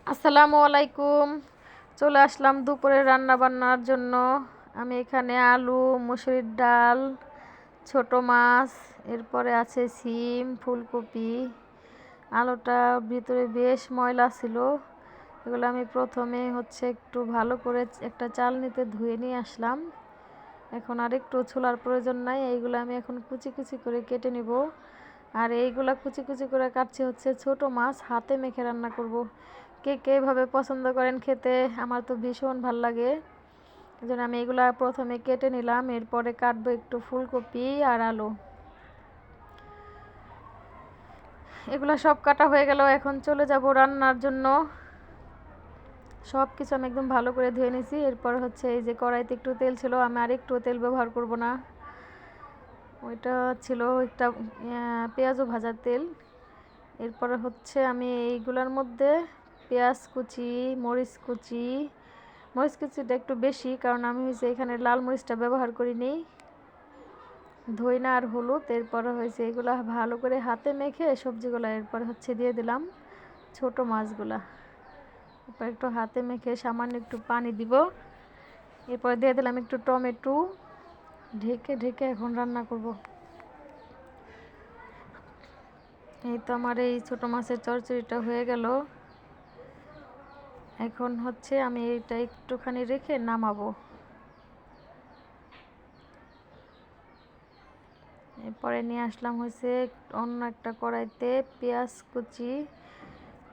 আসসালামু আলাইকুম। চলে আসলাম দুপুরে রান্না বান্নার জন্য। আমি এখানে আলু, মসুরির ডাল, ছোট মাছ, এরপরে আছে সিম, ফুলকপি। আলুটা ভিতরে বেশ ময়লা ছিল, এগুলো আমি প্রথমে একটু ভালো করে একটা চালনিতে ধুয়ে নিয়ে আসলাম। এখন আর একটু ছোলার প্রয়োজন নাই, এইগুলো আমি এখন কুচি কুচি করে কেটে নিব। আর এইগুলা কুচি কুচি করে কাটছি ছোট মাছ, হাতে মেখে রান্না করব। কে কে এভাবে পছন্দ করেন খেতে, আমার তো ভীষণ ভাল লাগে। এই জন্য আমি এগুলা প্রথমে কেটে নিলাম, এরপরে কাটবো একটু ফুলকপি আর আলু। এগুলা সব কাটা হয়ে গেল, এখন চলে যাব রান্নার জন্য। সব কিছু আমি একদম ভালো করে ধুয়ে নিয়েছি। এরপর এই যে কড়াইতে একটু তেল ছিল, আমি আর একটু তেল ব্যবহার করব না, ওইটা ছিল একটা পেঁয়াজও ভাজার তেল। এরপরে আমি এইগুলোর মধ্যে পেঁয়াজ কুচি, মরিচ কুচিটা একটু বেশি, কারণ আমি এখানে লাল মরিচটা ব্যবহার করিনি, ধইনা আর হলুদ। এরপরে এগুলা ভালো করে হাতে মেখে সবজিগুলো এরপর দিয়ে দিলাম ছোট মাছগুলা। এরপর একটু হাতে মেখে সামান্য একটু পানি দিব, এরপর দিয়ে দিলাম একটু টমেটো। ঢেকে ঢেকে এখন রান্না করব। এই তো আমার এই ছোট মাছের চচ্চড়িটা হয়ে গেল। এখন আমি এটা একটুখানি রেখে নামাবো। এরপরে নিয়ে আসলাম অন্য একটা কড়াইতে পেঁয়াজ কুচি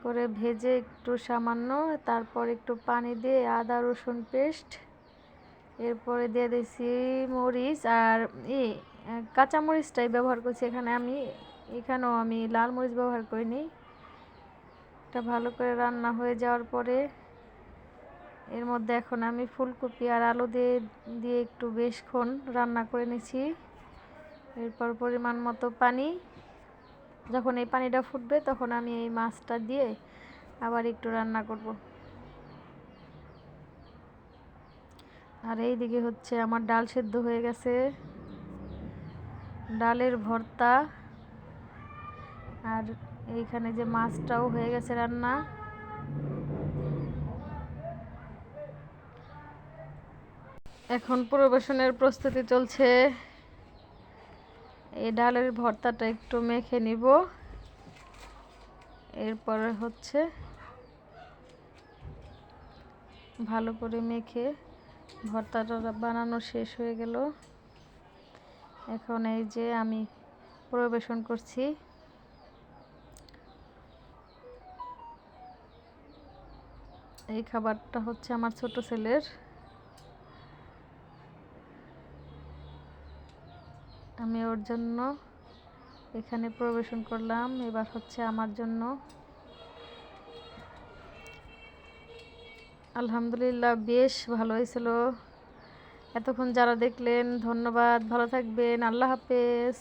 করে ভেজে একটু সামান্য, তারপর একটু পানি দিয়ে আদা রসুন পেস্ট, এরপরে দিয়ে দিয়েছি মরিচ আর কাঁচা মরিচটাই ব্যবহার করছি এখানেও আমি লাল মরিচ ব্যবহার করিনি। এটা ভালো করে রান্না হয়ে যাওয়ার পরে এর মধ্যে এখন আমি ফুলকপি আর আলু দিয়ে একটু বেশক্ষণ রান্না করে নিয়েছি। এরপর পরিমাণ মতো পানি, যখন এই পানিটা ফুটবে তখন আমি এই মাছটা দিয়ে আবার একটু রান্না করব। আর এইদিকে আমার ডাল সেদ্ধ হয়ে গেছে, ডালের ভর্তা, আর এইখানে যে মাছটাও হয়ে গেছে রান্না। এখন পরিবেশনের প্রস্তুতি চলছে। এই ডালের ভর্তাটা একটু মেখে নিব, এরপরে ভালো করে মেখে ভর্তাটা বানানো শেষ হয়ে গেল। এখন এই যে আমি পরিবেশন করছি। এই খাবারটা আমার ছোট ছেলের, আমি ওর জন্য এখানে পরিবেশন করলাম। এবার আমার জন্য। আলহামদুলিল্লাহ, বেশ ভালো হয়েছিল। এতক্ষণ যারা দেখলেন ধন্যবাদ, ভালো থাকবেন, আল্লাহ হাফেজ।